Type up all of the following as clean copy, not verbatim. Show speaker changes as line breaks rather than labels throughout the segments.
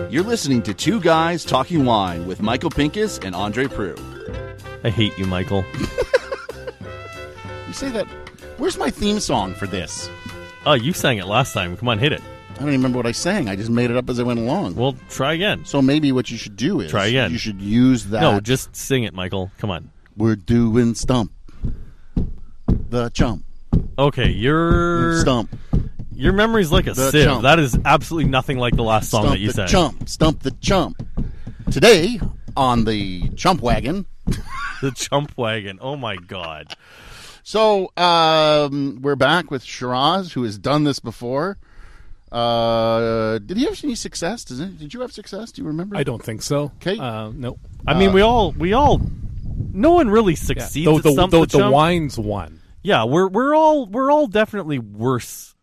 You're listening to Two Guys Talking Wine with Michael Pinkus and Andre Prue.
I hate you, Michael.
You say that. Where's my theme song for this?
Oh, you sang it last time. Come on, hit it.
I don't even remember what I sang. I just made it up as I went along.
Well, try again.
So maybe what you should do is...
Try again.
You should use that...
No, just sing it, Michael. Come on.
We're doing Stump the Chump.
Okay,
Stump.
Your memory's like a sieve.
Chump.
That is absolutely nothing like the last song that you sang.
Stump the Chump. Today, on the Chump Wagon...
The Chump Wagon. Oh, my God.
So, we're back with Shiraz, who has done this before. Did he have any success? Did you have success? Do you remember?
I don't think so.
Okay.
No.
I mean, we all. No one really succeeds at Stump the Chump.
The wines won.
Yeah, we're all definitely worse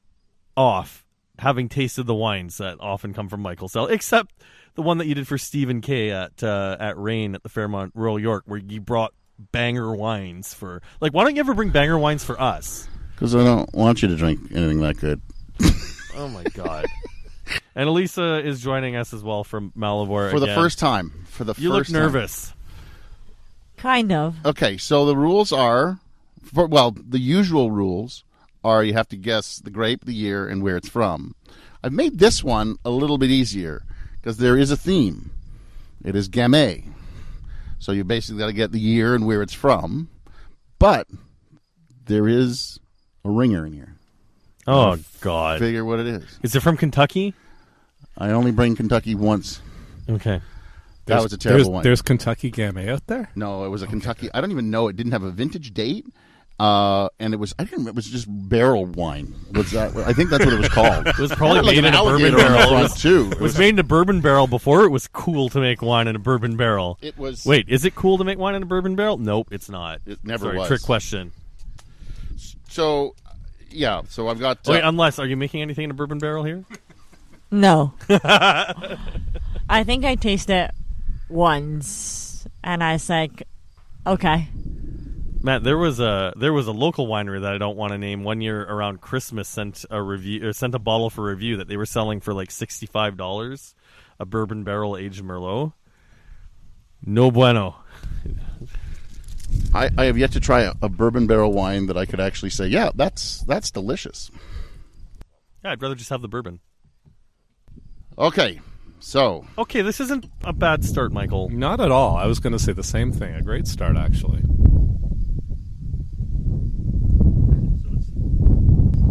off having tasted the wines that often come from Michael's cell, except the one that you did for Stephen K at Rain at the Fairmont Royal York, where you brought banger wines for. Like, why don't you ever bring banger wines for us?
Because I don't want you to drink anything that good.
Oh my God! And Elisa is joining us as well from Malivoire
for the first time.
You look nervous.
Kind of.
Okay, so the rules are, the usual rules are you have to guess the grape, the year, and where it's from. I've made this one a little bit easier because there is a theme. It is Gamay. So you basically got to get the year and where it's from. But there is a ringer in here.
Oh, God.
Figure what it is.
Is it from Kentucky?
I only bring Kentucky once.
Okay.
That was a terrible one.
There's Kentucky Gamay out there?
No, it was a Kentucky. I don't even know. It didn't have a vintage date. And it was, I didn't remember, it was just barrel wine. Was that? I think that's what it was called.
It was probably made in a bourbon barrel. It was made in a bourbon barrel before it was cool to make wine in a bourbon barrel.
It was.
Wait, is it cool to make wine in a bourbon barrel? Nope, it's not.
It never was.
Trick question.
So, yeah, so I've got...
Wait, are you making anything in a bourbon barrel here?
No. I think I tasted it once, and I was like, okay.
Matt, there was a local winery that I don't want to name. One year around Christmas sent a bottle for review that they were selling for like $65, a bourbon barrel aged Merlot. No bueno.
I have yet to try a bourbon barrel wine that I could actually say, yeah, that's delicious.
Yeah, I'd rather just have the bourbon.
Okay, so.
Okay, this isn't a bad start, Michael.
Not at all. I was going to say the same thing. A great start, actually.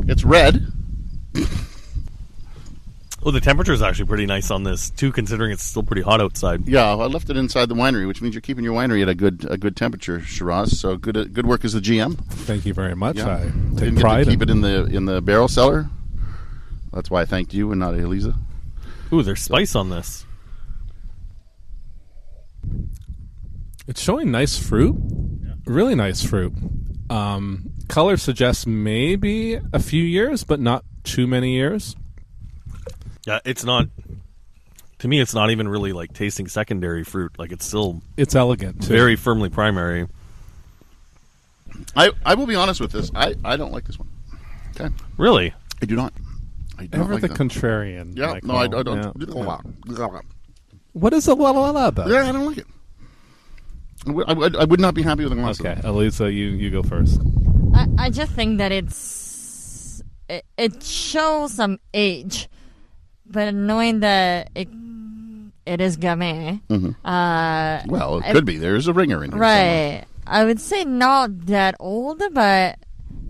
It's red.
Oh, the temperature is actually pretty nice on this, too, considering it's still pretty hot outside.
Yeah, I left it inside the winery, which means you're keeping your winery at a good temperature, Shiraz. So good work as the GM.
Thank you very much.
Yeah.
I
Didn't
take
get
pride
to keep it in the barrel cellar. That's why I thanked you and not Elisa.
Ooh, there's spice on this.
It's showing nice fruit. Yeah. Really nice fruit. Color suggests maybe a few years, but not too many years.
Yeah, it's not. To me, it's not even really like tasting secondary fruit. Like it's
elegant, too.
Very firmly primary.
I will be honest with this. I don't like this one. Okay.
Really?
I do not. I don't
Ever
like
the
that.
contrarian.
Yeah.
Michael.
No, I don't.
Yeah. What is a la about?
Yeah, I don't like it. I would not be happy with the glass.
Okay, Elisa, you go first.
I just think that it shows some age, but knowing that it is Gamay.
Mm-hmm. Well, it could be. There's a ringer in here.
Right.
Somewhere.
I would say not that old, but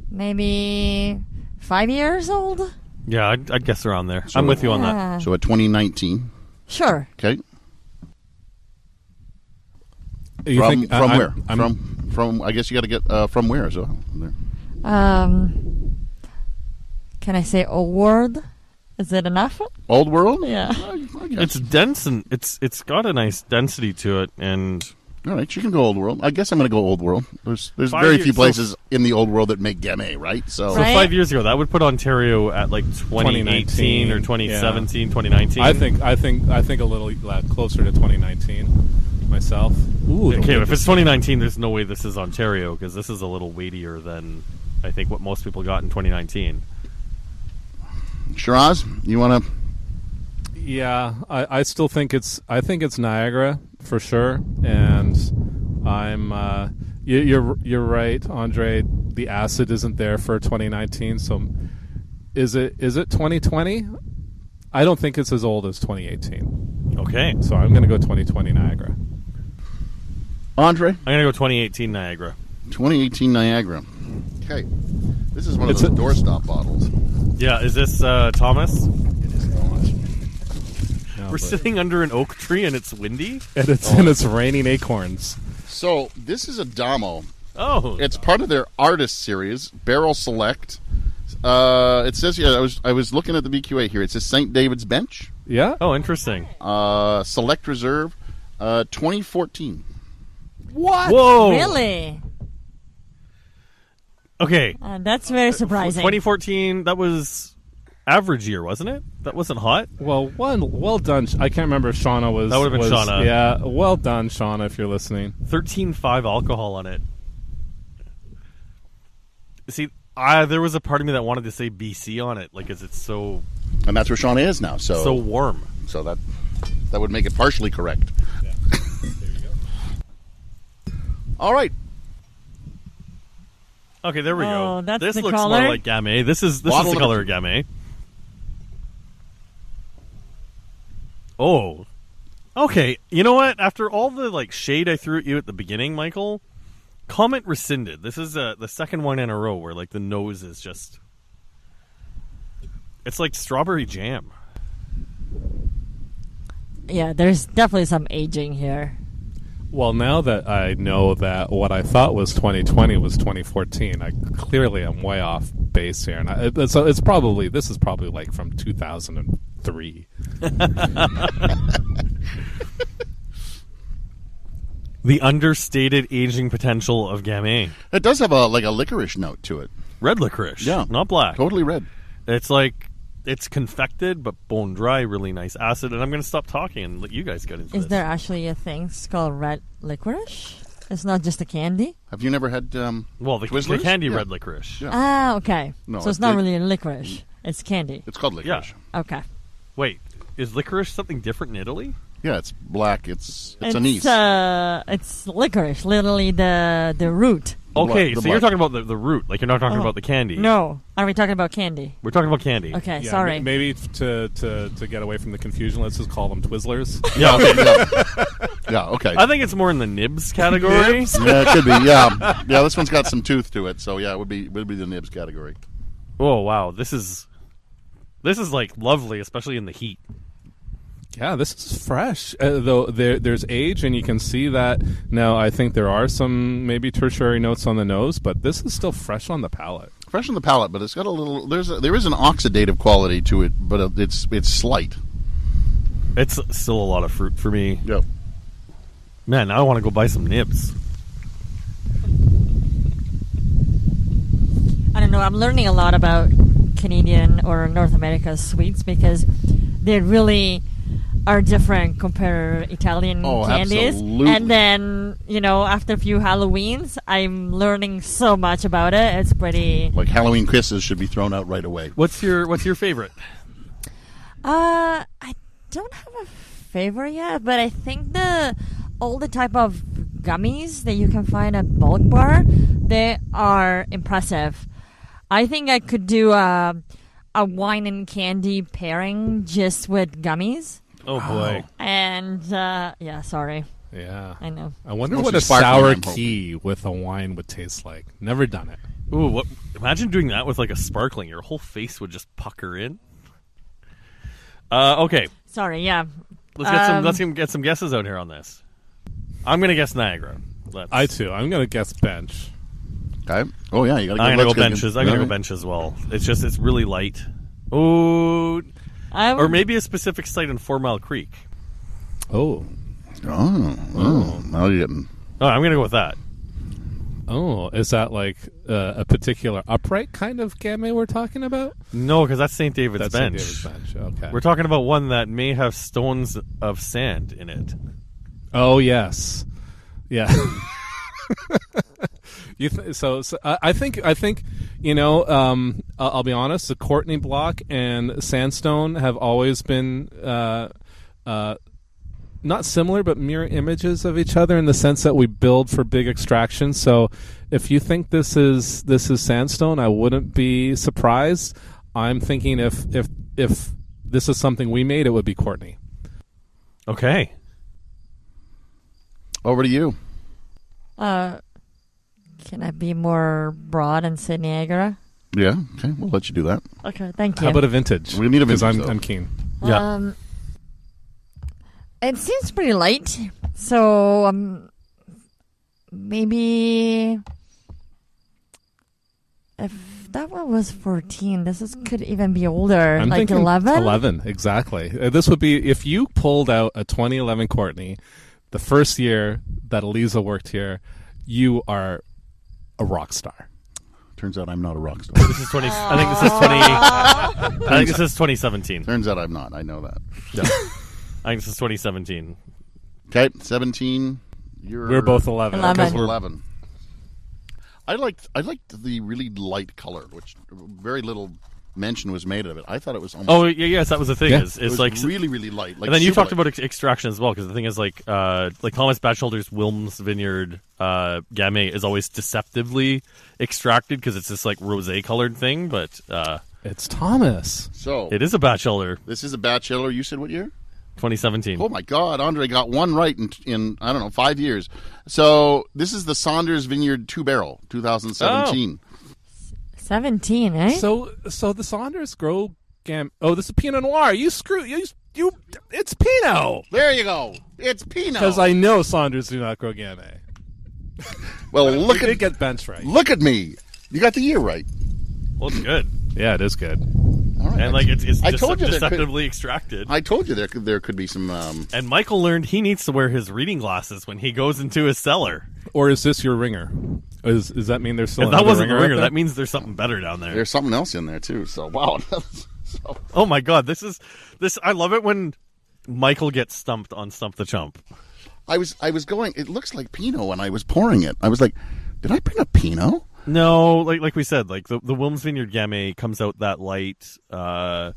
maybe 5 years old.
Yeah, I'd guess around there. I'm with you on that.
So at 2019.
Sure.
Okay.
From
where? From I guess you got to get from where as well.
Can I say old world? Is it enough?
Old world?
Yeah.
I guess.
It's dense and it's got a nice density to it. And
all right, you can go old world. I guess I'm going to go old world. There's very few places in the old world that make Gamay, right? So
5 years ago, that would put Ontario at like 2018 or 2017, yeah. 2019.
I think a little closer to 2019 myself.
Ooh, okay, if it's 2019, there's no way this is Ontario because this is a little weightier than I think, what most people got in 2019.
Shiraz, you want to?
Yeah, I still think it's Niagara for sure, and I'm you're right, Andre. The acid isn't there for 2019, so is it 2020? I don't think it's as old as 2018.
Okay,
So I'm going to go 2020 Niagara.
Andre?
I'm gonna go 2018 Niagara.
2018 Niagara. Okay. This is one of
It's
those
a-
doorstop bottles.
Yeah, is this Thomas?
It is not.
No,
We're
but-
sitting under an oak tree and it's windy.
and it's raining acorns.
So, this is a Damo.
Oh,
It's part of their artist series, Barrel Select. It says here, I was looking at the VQA here. It says St. David's Bench,
Yeah.
oh, interesting.
Select Reserve, 2014.
What?
Whoa,
Really?
Okay,
That's very surprising.
2014. That was average year, wasn't it? That wasn't hot.
Well done. I can't remember if Shauna was.
That would have been
was-
Shauna.
Yeah. Well done, Shauna, if you're listening.
13.5 alcohol on it. See, there was a part of me that wanted to say BC on it, like, 'cause it's so
And that's where Shauna is now. So
warm.
so that would make it partially correct. All right.
Okay, there we
Oh,
go.
that's
This
the
looks
color?
more like Gamay. This is
Bottle
the
of
color
it.
of Gamay. Oh, okay. You know what? After all the shade I threw at you at the beginning, Michael, comment rescinded. This is the second one in a row where the nose is just. It's like strawberry jam.
Yeah, there's definitely some aging here.
Well, now that I know that what I thought was 2020 was 2014, I clearly am way off base here, and so this is probably like from 2003.
The understated aging potential of Gamay.
It does have a licorice note to it.
Red licorice.
Yeah.
Not black.
Totally red.
It's confected but bone dry, really nice acid, and I'm going to stop talking and let you guys get into
Is
this.
there actually a thing called red licorice? It's not just a candy?
Have you never had
Well, the
Twizzlers?
candy
Yeah.
red licorice.
Yeah.
Ah, okay.
No,
so it's not
they-
really a licorice. It's candy.
It's called licorice.
Okay.
Wait, is licorice something different in Italy?
Yeah, it's black. It's anise.
It's licorice, literally the root.
Okay,
the
so you're
black.
talking about the root, you're not talking about the candy.
No. Are we talking about candy?
We're talking about candy.
Okay,
Yeah,
sorry.
Maybe to get away from the confusion, let's just call them Twizzlers.
Yeah, okay.
Yeah, okay.
I think it's more in the nibs category.
Yeah, it could be. Yeah, yeah. This one's got some tooth to it, so yeah, it would be the nibs category.
Oh wow, this is lovely, especially in the heat.
Yeah, this is fresh. Though there's age, and you can see that. Now, I think there are some maybe tertiary notes on the nose, but this is still fresh on the palate.
Fresh on the palate, but it's got a little. There is an oxidative quality to it, but it's slight.
It's still a lot of fruit for me.
Yep.
Man, now I want to go buy some nibs.
I don't know. I'm learning a lot about Canadian or North America sweets because they really are different compared to Italian
Oh,
candies.
absolutely.
And then, after a few Halloweens, I'm learning so much about it. It's pretty.
Like Halloween kisses should be thrown out right away.
What's your favorite?
I don't have a favorite yet, but I think all the type of gummies that you can find at Bulk Bar, they are impressive. I think I could do a wine and candy pairing just with gummies.
Oh boy.
And yeah, sorry,
Yeah,
I know.
I wonder
Mostly
what a
sparkling,
sour
I'm hoping.
key with a wine would taste like. Never done it.
Ooh, what? Imagine doing that with a sparkling. Your whole face would just pucker in. Okay,
Sorry, yeah.
let's get some guesses out here on this. I'm gonna guess Niagara.
I too. I'm gonna guess bench.
Okay. Oh yeah, you got to.
I'm gonna go benches. I'm gonna go bench as well. It's really light. Ooh, or maybe a specific site in 4 Mile Creek.
Oh,
Oh, now you're getting.
Oh, I'm gonna go with that.
oh, is that like a particular upright kind of Gamay we're talking about?
No, because that's St. David's
That's
Bench.
St. David's bench. Okay.
We're talking about one that may have stones of sand in it.
Oh yes, yeah. I think I'll be honest. The Courtney block and Sandstone have always been not similar, but mirror images of each other in the sense that we build for big extractions. So if you think this is Sandstone, I wouldn't be surprised. I'm thinking if this is something we made, it would be Courtney.
Okay.
Over to you.
Can I be more broad and say Niagara?
Yeah. Okay. We'll let you do that.
Okay, thank you.
How about a vintage?
We need a vintage.
Because I'm keen.
Yeah.
It seems pretty light, so maybe if that one was 14, could even be older,
I'm
like
thinking
11?
11, exactly. This would be, if you pulled out a 2011 Courtney, the first year that Elisa worked here, you are a rock star.
Turns out I'm not a rock star.
This is 20. I think this is 20. I think this is 2017.
Turns out I'm not. I know that.
Yeah. I think this is 2017.
Okay, 17.
We're both 11.
11.
11. I liked the really light color, which very little mention was made of it. I thought it was almost.
Oh, yes, that was the thing.
Yeah.
It's
it was
like
really, really light. Like
and then you
super
talked about extraction as well, because the thing is, like Thomas Batchelder's Wilms Vineyard Gamay is always deceptively extracted because it's this like rosé colored thing, but
It's Thomas.
So
it is a Batchelder.
this is a Batchelor. You said what year?
2017.
Oh my God, Andre got one right in I don't know 5 years. So this is the Saunders Vineyard 2-barrel 2017.
17, eh?
So the Saunders grow Oh, this is Pinot Noir. You it's Pinot.
There you go. It's Pinot.
Because I know Saunders do not grow Gamay.
Well,
We
look
did
at
get bench right.
look at me. You got the year right.
Well, it's good,
Yeah, it is good.
All right.
and like it's
I told you there could-
deceptively extracted.
I told you there could be some.
And Michael learned he needs to wear his reading glasses when he goes into his cellar.
Or is this your ringer? Does that mean there's still
If that
another
wasn't the
ringer?
ringer,
up there?
that means there's something better down there.
There's something else in there too. So wow. So,
Oh my God, this. I love it when Michael gets stumped on Stump the Chump.
I was going. It looks like Pinot when I was pouring it. I was like, did I bring a Pinot?
No, like we said, like the Wilms Vineyard Gamay comes out that light.
But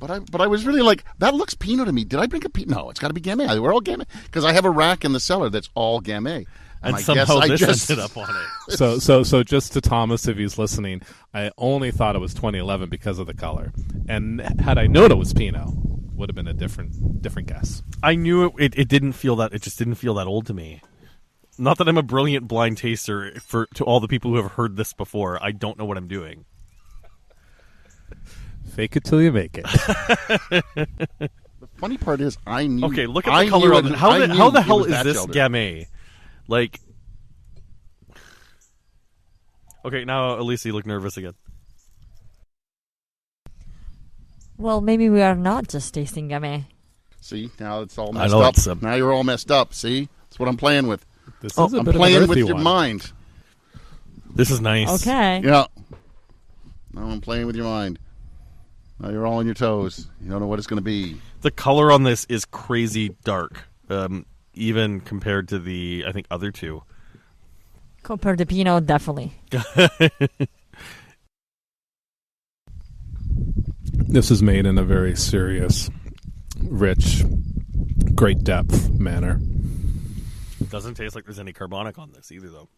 I was really like, that looks Pinot to me. Did I bring a Pinot? No, it's got to be Gamay. We're all Gamay because I have a rack in the cellar that's all Gamay.
And
I
somehow
guess I
this
just
ended up on it.
So just to Thomas, if he's listening, I only thought it was 2011 because of the color, and had I known it was Pinot, would have been a different guess.
I knew it didn't feel that. It just didn't feel that old to me. Not that I'm a brilliant blind taster. To all the people who have heard this before, I don't know what I'm doing.
Fake it till you make it.
The funny part is, I knew.
Okay, look at the color on it. How the hell is this Gamay? Like, okay, now Elisa, you look nervous again.
Well, maybe we are not just tasting Gamay.
See, now it's all
I
messed
know
up. Now you're all messed up. See, that's what I'm playing with.
This is
I'm
a bit
playing
of an
with
earthy
your
one.
mind.
This is nice.
Okay.
Yeah. Now I'm playing with your mind. Now you're all on your toes. You don't know what it's going to be.
The color on this is crazy dark, even compared to the, I think, other two.
Compared to Pinot, definitely.
This is made in a very serious, rich, great depth manner.
It doesn't taste like there's any carbonic on this either, though.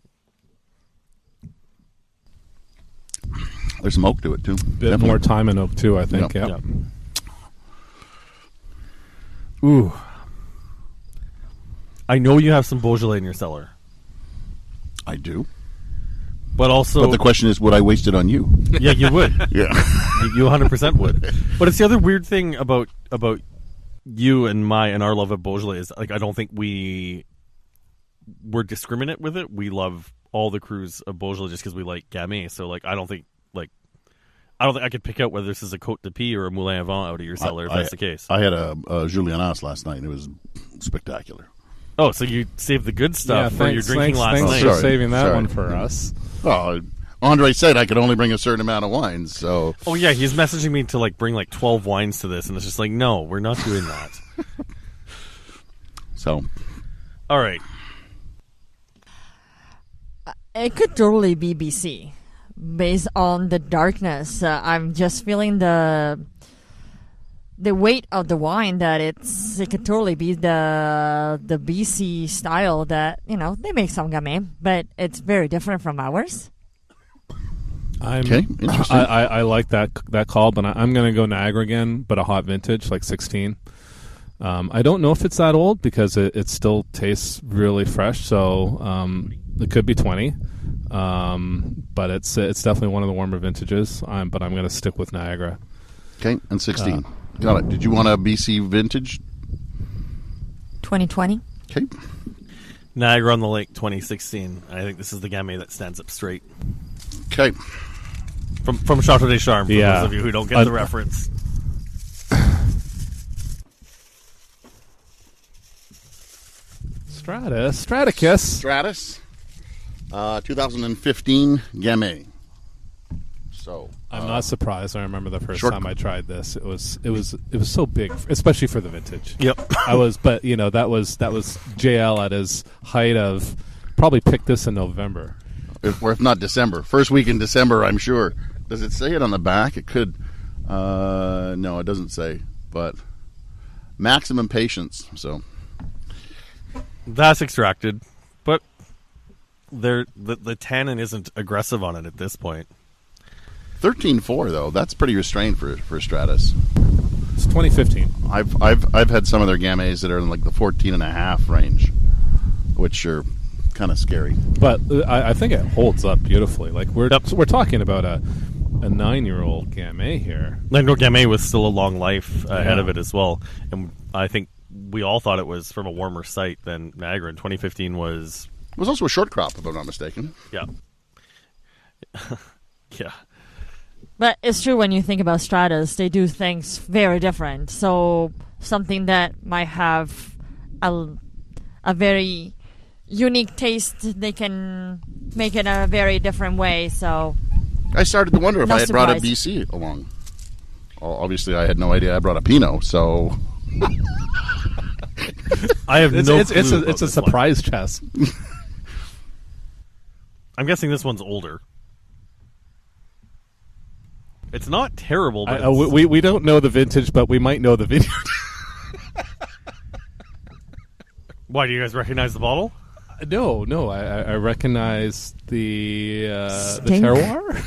There's some oak to it too.
Bit more time in oak too, I think.
Yep.
Yeah.
Ooh. I know you have some Beaujolais in your cellar,
I do.
but also,
But the question is, would I waste it on you?
yeah, you would.
Yeah.
You 100% would. But it's the other weird thing about you and our love of Beaujolais is, like, I don't think we're discriminate with it. We love all the crus of Beaujolais just because we like Gamay. So, like, I don't think I could pick out whether this is a Côte de Pie or a Moulin à Vent out of your cellar if that's the case.
I had a Julianas last night, and it was spectacular.
Oh, so you saved the good stuff for your
thanks,
drinking last
thanks
night.
for
Sorry.
saving that
Sorry.
one for us.
Oh, Andre said I could only bring a certain amount of wines, so
Oh yeah, he's messaging me to like bring like 12 wines to this, and it's just like, no, we're not doing that.
so
All right.
It could totally be BC. Based on the darkness, I'm just feeling the weight of the wine that it could totally be the BC style that, they make some Gamay, but it's very different from ours.
Okay, interesting.
I like that call, but I'm going to go Niagara again, but a hot vintage, like 16. I don't know if it's that old because it still tastes really fresh, so it could be 20. But it's definitely one of the warmer vintages. But I'm going to stick with Niagara.
Okay, and 16. Got it. Did you want a BC vintage?
2020.
Okay.
Niagara on the Lake 2016. I think this is the Gamay that stands up straight.
Okay.
From Chateau des Charmes, for those of you who don't get the reference.
Stratus. 2015 Gamay. So
I'm not surprised. I remember the first time I tried this. It was so big, especially for the vintage.
Yep.
But that was JL at his height of probably picked this in November.
Or if not December. First week in December, I'm sure. Does it say it on the back? It could. No, it doesn't say. But maximum patience. So
that's extracted, but the tannin isn't aggressive on it at this point.
13.4 though. That's pretty restrained for Stratus.
It's 2015.
I've had some of their Gamays that are in like the 14.5 range, which are kind of scary.
But I think it holds up beautifully. Like we're talking about a 9-year-old Gamay here.
Languedoc Gamay was still a long life ahead of it as well, and I think we all thought it was from a warmer site than Niagara. In 2015 was.
It was also a short crop, if I'm not mistaken.
Yeah. Yeah.
But it's true when you think about Stratas, they do things very different. So something that might have a very unique taste, they can make it a very different way. So
I started to wonder if I had brought a
surprised.
BC along. Well, obviously, I had no idea I brought a Pinot, so.
I have no clue.
It's a surprise chest.
I'm guessing this one's older. It's not terrible, but
we don't know the vintage, but we might know the vineyard.
Why, do you guys recognize the bottle?
No. I recognize the
Stink.
terroir.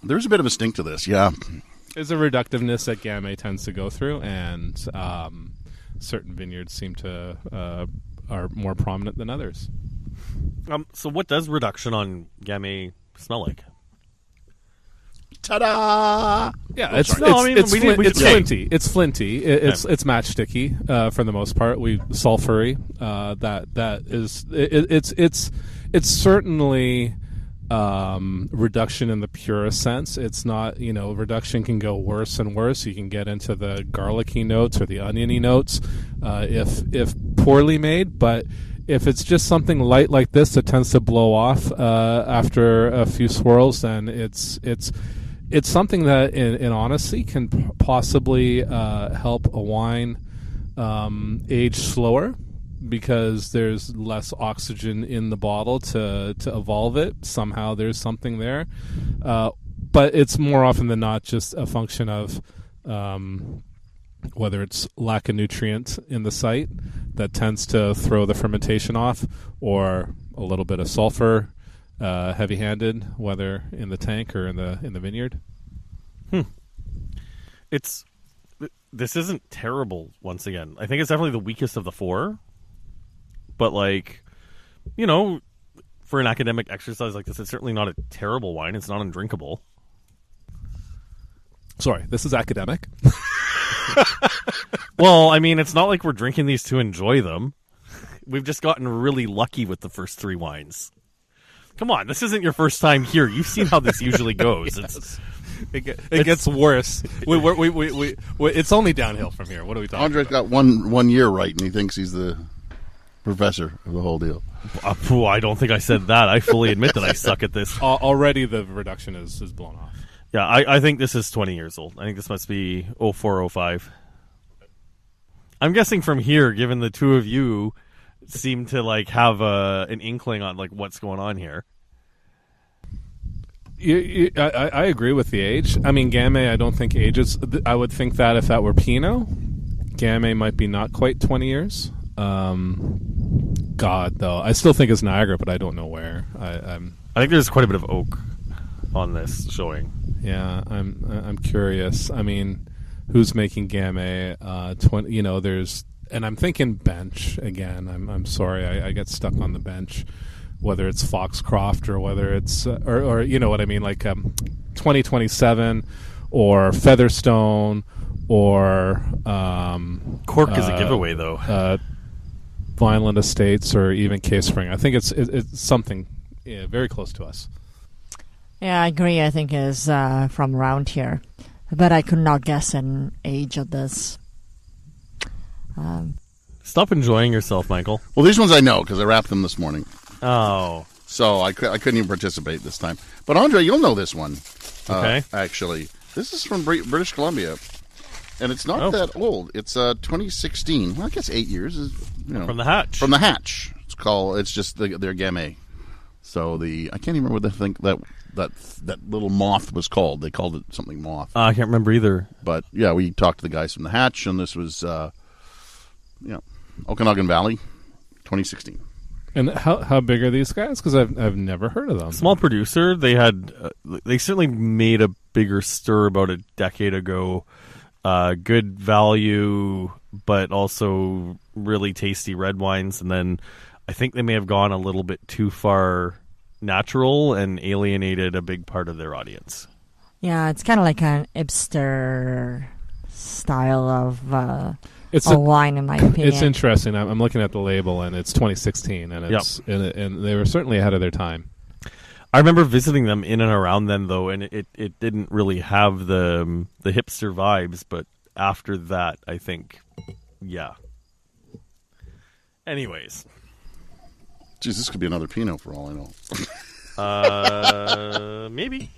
There's a bit of a stink to this, yeah.
There's a reductiveness that Gamay tends to go through, and certain vineyards seem to are more prominent than others.
So what does reduction on Gamay smell like?
Ta-da!
Yeah, it's flinty. It's flinty. It's matchsticky for the most part. Sulfury. That is it's certainly reduction in the purest sense. It's not, reduction can go worse and worse. You can get into the garlicky notes or the oniony notes if poorly made, but if it's just something light like this that tends to blow off after a few swirls, then it's something that in honesty can possibly help a wine age slower, because there's less oxygen in the bottle to evolve it. Somehow there's something there. But it's more often than not just a function of whether it's lack of nutrient in the site that tends to throw the fermentation off, or a little bit of sulfur, heavy-handed, whether in the tank or in the vineyard.
This isn't terrible, once again. I think it's definitely the weakest of the four. But, for an academic exercise like this, it's certainly not a terrible wine. It's not undrinkable.
Sorry, this is academic.
Well, I mean, it's not like we're drinking these to enjoy them. We've just gotten really lucky with the first three wines. Come on, this isn't your first time here. You've seen how this usually goes.
Yes. It gets worse. It's only downhill from here. What are we talking
Andre's
about?
got one year right, and he thinks he's the professor of the whole deal.
I don't think I said that. I fully admit that I suck at this.
Already the reduction is blown off.
Yeah, I think this is 20 years old. I think this must be 04, 05. I'm guessing from here, given the two of you seem to like have an inkling on like what's going on here.
I agree with the age. I mean, Gamay, I don't think ages. I would think that if that were Pinot, Gamay might be not quite 20 years. God, though, I still think it's Niagara, but I don't know where.
I think there's quite a bit of oak on this showing.
Yeah, I'm curious. I mean, who's making Gamay? 20. There's, and I'm thinking bench again. I'm sorry, I get stuck on the bench. Whether it's Foxcroft or whether it's or you know what I mean, like 2027 or Featherstone or
Cork is a giveaway though.
Vineland Estates or even Cave Spring. I think it's something very close to us.
Yeah, I agree. I think is from around here, but I could not guess an age of this.
Stop enjoying yourself, Michael.
Well, these ones I know because I wrapped them this morning.
Oh.
So I couldn't even participate this time. But Andre, you'll know this one.
Okay.
Actually, this is from British Columbia, and it's not that old. It's 2016. Well, I guess 8 years.
From the Hatch.
From the Hatch. It's just their Gamay. So I can't even remember what they think that little moth was called. They called it something moth.
I can't remember either.
But yeah, we talked to the guys from the Hatch, and this was Okanagan Valley, 2016.
And how big are these guys? Because I've never heard of them.
Small producer. They had they certainly made a bigger stir about a decade ago. Good value, but also really tasty red wines. And then I think they may have gone a little bit too far natural and alienated a big part of their audience.
Yeah, it's kind of like an hipster style of.
It's
wine, in my opinion.
It's interesting. I'm looking at the label, and it's 2016, and it's and they were certainly ahead of their time.
I remember visiting them in and around then, though, and it didn't really have the hipster vibes. But after that, I think, yeah. Anyways,
geez, this could be another Pinot for all I
know. Maybe.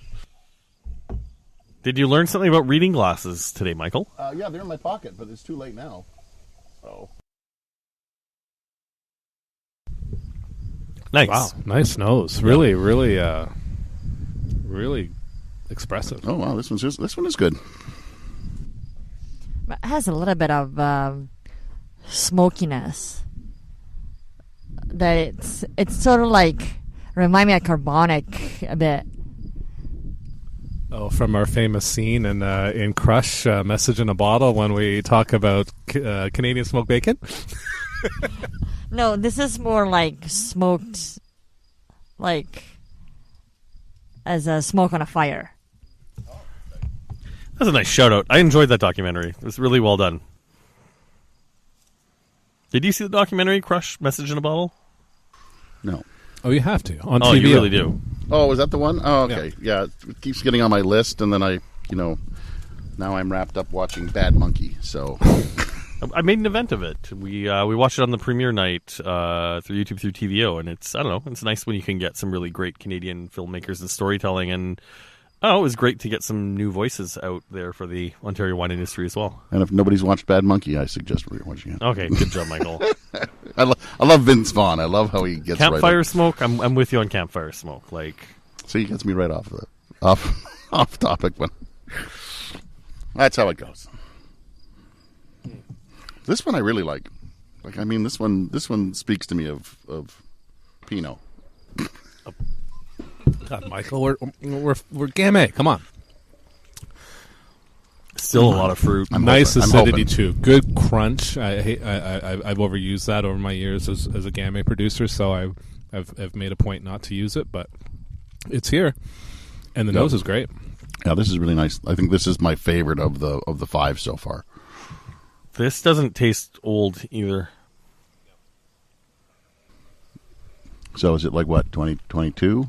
Did you learn something about reading glasses today, Michael?
Yeah, they're in my pocket, but it's too late now. So.
Nice.
Wow, nice nose. Really, really, really expressive.
Oh wow, this one is good.
It has a little bit of smokiness. That it's sort of like remind me of carbonic a bit.
Oh, from our famous scene in Crush, Message in a Bottle, when we talk about Canadian smoked bacon?
No, this is more like smoked, like as a smoke on a fire.
That's a nice shout out. I enjoyed that documentary. It was really well done. Did you see the documentary, Crush, Message in a Bottle?
No.
Oh, you have to on TV.
Oh, you really do.
Oh, is that the one? Oh, okay. Yeah, it keeps getting on my list, and then now I'm wrapped up watching Bad Monkey. So
I made an event of it. We watched it on the premiere night through YouTube through TVO, and it's nice when you can get some really great Canadian filmmakers and storytelling, and it was great to get some new voices out there for the Ontario wine industry as well.
And if nobody's watched Bad Monkey, I suggest watching it.
Okay, good job, Michael.
I love Vince Vaughn. I love how he gets
campfire
right
smoke. I'm with you on campfire smoke.
So he gets me right off topic, but that's how it goes. This one I really like. I mean, this one speaks to me of Pinot.
God, Michael, we're Gamay. Come on.
Still a lot of fruit.
Nice acidity too. Good crunch. I've overused that over my years as a Gamay producer, so I've made a point not to use it, but it's here, and the nose is great.
Yeah, this is really nice. I think this is my favorite of the five so far.
This doesn't taste old either.
So is it like what, 2022?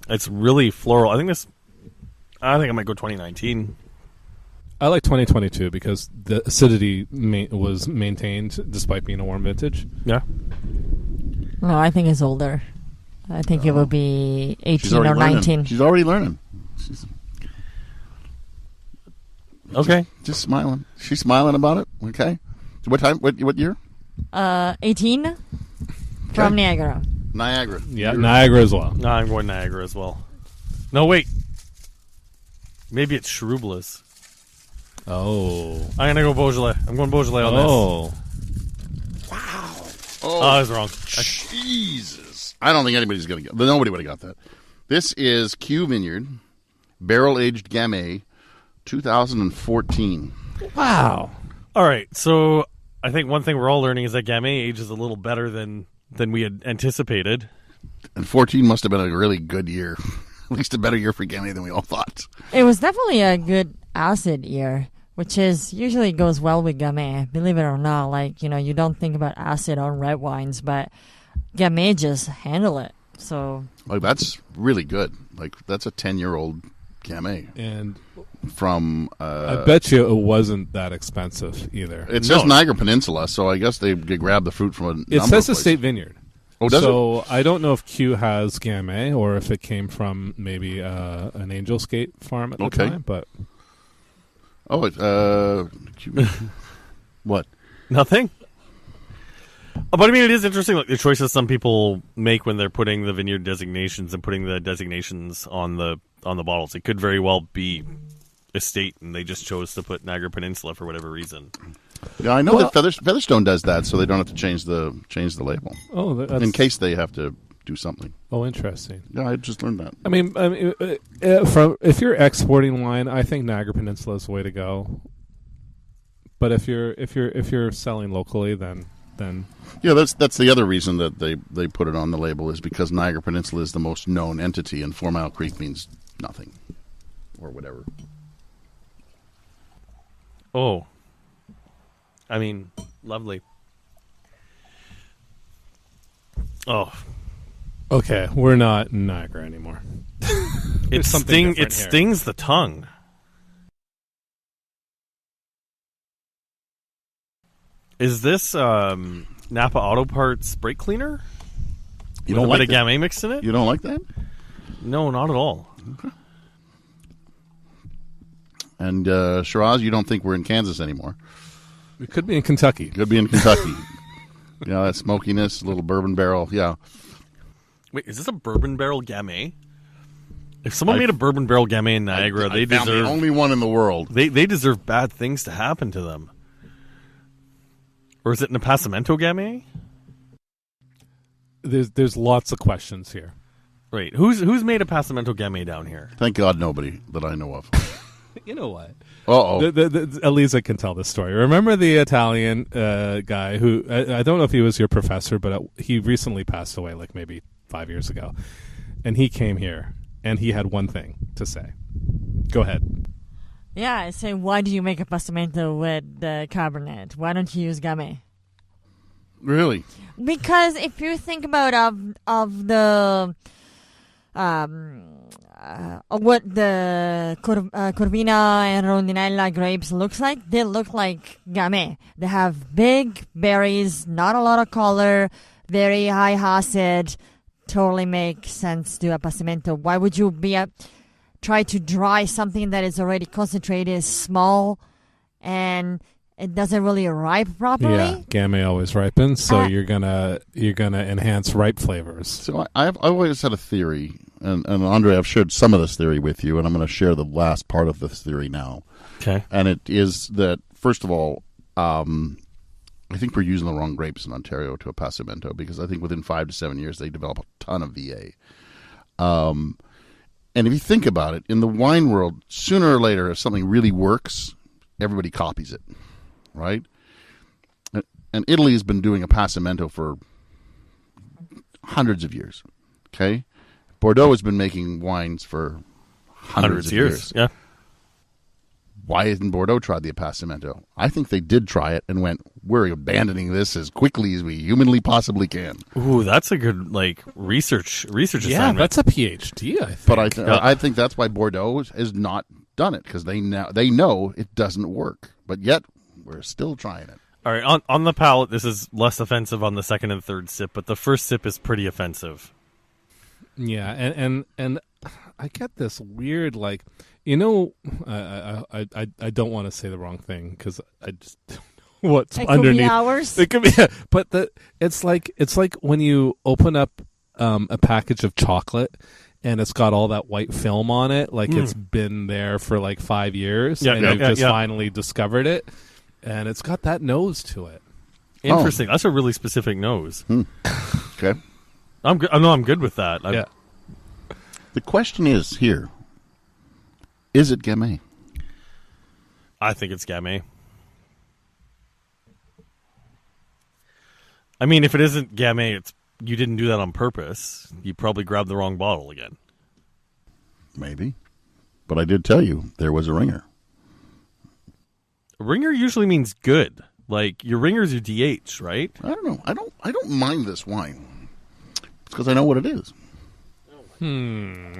It's really floral. I think I might go 2019.
I like 2022 because the acidity was maintained despite being a warm vintage.
Yeah.
No, I think it's older. I think it will be 18 or 19.
She's already learning.
Okay.
Just smiling. She's smiling about it. Okay. What time? What year?
18. From Niagara.
Niagara.
Yeah, Niagara as well.
No, I'm going Niagara as well. No, wait. Maybe it's Shrubla's.
Oh.
I'm going to go Beaujolais. I'm going Beaujolais on this.
Oh.
Oh,
I was wrong.
Jesus. I don't think anybody's going to get. Nobody would have got that. This is Q Vineyard, barrel-aged Gamay, 2014.
Wow.
All right, so I think one thing we're all learning is that Gamay ages a little better than we had anticipated.
And 14 must have been a really good year. At least a better year for Gamay than we all thought.
It was definitely a good acid year, which is usually goes well with Gamay. Believe it or not, like, you don't think about acid on red wines, but Gamay just handle it. So,
Like, that's really good. Like, that's a 10-year-old Gamay.
And
From
I bet you it wasn't that expensive either.
it says Niagara Peninsula, so I guess they grabbed the fruit from a
It
number
says
of
a state vineyard.
Oh, does
so I don't know if Q has Gamay or if it came from maybe an Angel's Gate farm at the time. But
what?
Nothing? But I mean, it is interesting, like the choices some people make when they're putting the vineyard designations and putting the designations on the bottles. It could very well be estate, and they just chose to put Niagara Peninsula for whatever reason.
Yeah, I know that Featherstone does that, so they don't have to change the label.
Oh, that's,
in case they have to do something.
Oh, interesting.
Yeah, I just learned that.
I mean, from if you're exporting wine, I think Niagara Peninsula is the way to go. But if you're selling locally, then
yeah, that's the other reason that they put it on the label is because Niagara Peninsula is the most known entity, and 4 Mile Creek means nothing or whatever.
Oh, I mean, lovely. Oh,
okay, we're not in Niagara anymore.
It stings the tongue. Is this Napa Auto Parts brake cleaner?
You don't
like
like
a Gamay mixed in it?
You don't like that?
No, not at all.
Okay. And Shiraz, you don't think we're in Kansas anymore?
We could be in Kentucky.
Could be in Kentucky. Yeah, that smokiness, little bourbon barrel. Yeah.
Wait, is this a bourbon barrel Gamay? If someone made a bourbon barrel Gamay in Niagara, they
found
deserve
the only one in the world.
They deserve bad things to happen to them. Or is it an Appassimento Gamay?
There's lots of questions here.
Right. Who's made a Appassimento Gamay down here?
Thank God nobody that I know of.
You know what?
Uh-oh.
Elisa can tell this story. Remember the Italian guy who, I don't know if he was your professor, but he recently passed away, like maybe 5 years ago. And he came here, and he had one thing to say. Go ahead.
yeah, I say, why do you make a passamento with the Cabernet? Why don't you use Gamay?
Really?
Because if you think about of the what the Corvina and Rondinella grapes looks like, they look like Gamay. They have big berries, not a lot of color, very high acid. Totally makes sense to a passamento. Why would you try to dry something that is already concentrated, small, and it doesn't really ripe properly?
Yeah, Gamay always ripens, so you're gonna enhance ripe flavors.
So I've always had a theory, and Andre, I've shared some of this theory with you, and I'm going to share the last part of this theory now.
Okay.
And it is that, first of all, I think we're using the wrong grapes in Ontario to a passamento, because I think within 5 to 7 years they develop a ton of VA. And if you think about it, in the wine world, sooner or later, if something really works, everybody copies it, right? And Italy has been doing a passamento for hundreds of years, okay? Bordeaux has been making wines for hundreds of years.
Yeah.
Why hasn't Bordeaux tried the Appassimento? I think they did try it and went, we're abandoning this as quickly as we humanly possibly can.
Ooh, that's a good research
Yeah,
assignment.
that's a PhD, I think.
But I think that's why Bordeaux has not done it, because they know it doesn't work. But yet, we're still trying it.
All right, on the palate, this is less offensive on the second and third sip, but the first sip is pretty offensive.
Yeah, and I get this weird, I don't want to say the wrong thing because I just don't know what's
It could
underneath.
be ours.
It could be, but it's like when you open up a package of chocolate and it's got all that white film on it, like it's been there for like 5 years, and you've just finally discovered it, and it's got that nose to it.
Interesting. That's a really specific nose.
Okay.
I'm good. I'm good with that.
Yeah.
The question is here: is it Gamay?
I think it's Gamay. I mean, if it isn't Gamay, you didn't do that on purpose. You probably grabbed the wrong bottle again.
Maybe. But I did tell you there was a ringer.
A ringer usually means good. Like, your ringer's your DH, right?
I don't know. I don't mind this wine. It's because I know what it is.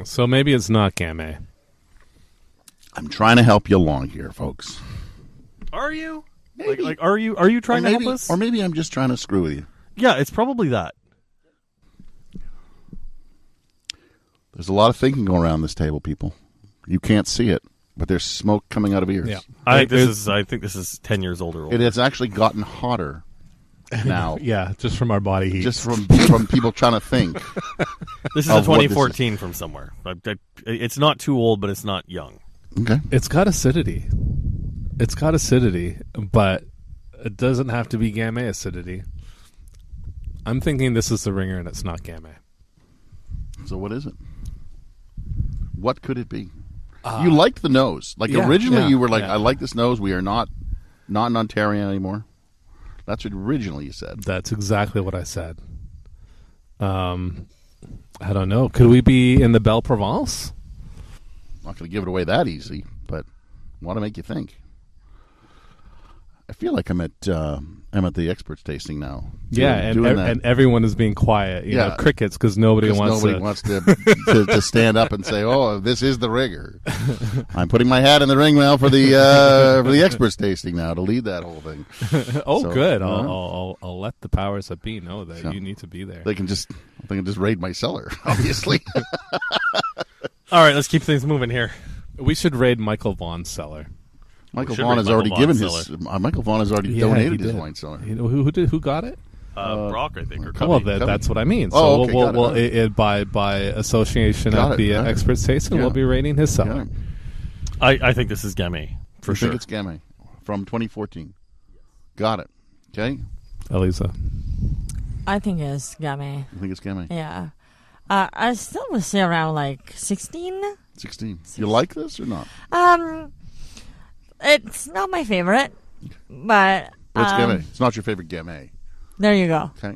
So maybe it's not Gamay.
I'm trying to help you along here, folks.
Are you?
Maybe.
Like, are you trying to help us?
Or maybe I'm just trying to screw with you.
Yeah, it's probably that.
There's a lot of thinking going around this table, people. You can't see it, but there's smoke coming out of ears.
Yeah.
I think this is 10 years older.
It has actually gotten hotter now.
Yeah, just from our body heat.
Just from people trying to think.
This is a
of what this
2014 from somewhere. It's not too old, but it's not young.
Okay.
It's got acidity. But it doesn't have to be Gamay acidity. I'm thinking this is the ringer and it's not Gamay.
So what is it? What could it be? You liked the nose. Like originally you were like, I like this nose. We are not in Ontario anymore. That's what originally you said.
That's exactly what I said. I don't know. Could we be in the Belle Provence?
I'm not going to give it away that easy, but I want to make you think. I feel like I'm at the experts tasting now.
Yeah, and everyone is being quiet. You know, crickets because nobody wants
to stand up and say, "Oh, this is the ringer." I'm putting my hat in the ring now for the experts tasting now to lead that whole thing.
Good. I'll let the powers that be know that you need to be there.
They can just raid my cellar, obviously.
All right, let's keep things moving here.
We should raid Michael Vaughn's cellar.
Michael Vaughn has already given his. Michael Vaughn has already donated his wine cellar.
You know who got it?
Brock, I think. Or
Well, that's what I mean. So by association
Got
at the
it.
experts tasting, we'll be rating his cellar.
I think this is Gamay for sure.
I think it's Gamay from 2014. Got it. Okay.
Elisa.
I think it's Gamay.
I think it's Gamay.
Yeah. I still would say around like 16.
16. You like this or not?
It's not my favorite, but
It's Gamay. It's not your favorite Gamay.
There you go.
Okay.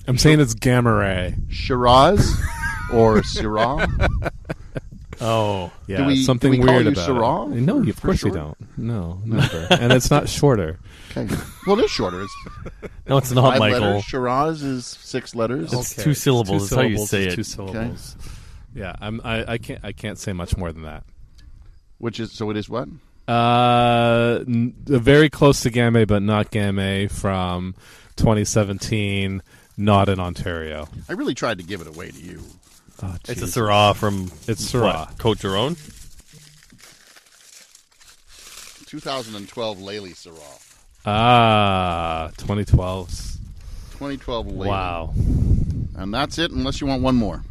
I'm saying it's Gamma Ray.
Shiraz or Syrah?
Oh, yeah.
Do we
something
call
weird
you
about
Syrah?
it. No, of course
sure?
you don't. No, never. And it's not shorter.
Okay. Well, it is shorter. It's
No, it's not,
5
Michael.
letters. Shiraz is 6 letters.
It's 2 syllables. That's how you say it.
2 syllables. Yeah, I can't say much more than that.
Which is so? It is what?
Very close to Gamay, but not Gamay from 2017. Not in Ontario.
I really tried to give it away to you.
Oh,
It's a Syrah from
Syrah.
Côte d'Iron.
2012 Lely Syrah.
2012.
2012 Lely.
Wow.
And that's it, unless you want one more.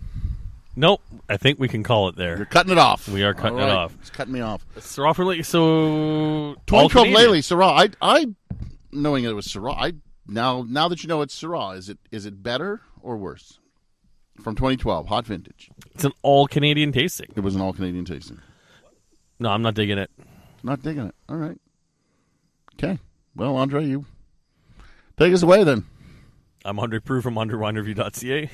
Nope, I think we can call it there.
You're cutting it off.
We are cutting
All right.
it off.
It's cutting me off.
Syrah for Lely. So
2012 Lely Syrah. I knowing it was Syrah. Now that you know it's Syrah, is it better or worse? From 2012, hot vintage.
It's an all Canadian tasting.
It was an all Canadian tasting.
No, I'm not digging it.
Not digging it. All right. Okay. Well, Andre, you take us away then.
I'm 100 proof from underwinereview.ca.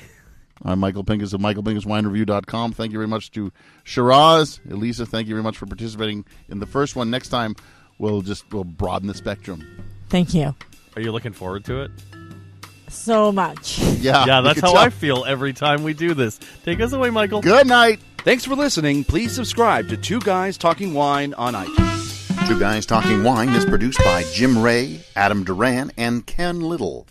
I'm Michael Pinkus of michaelpinkuswinereview.com. Thank you very much to Shiraz. Elisa, thank you very much for participating in the first one. Next time, we'll broaden the spectrum.
Thank you
Are you looking forward to it?
so much.
Yeah, that's how
tell.
I feel every time we do this. Take us away, Michael.
Good night.
Thanks for listening. Please subscribe to Two Guys Talking Wine on iTunes.
Two Guys Talking Wine is produced by Jim Ray, Adam Duran, and Ken Little.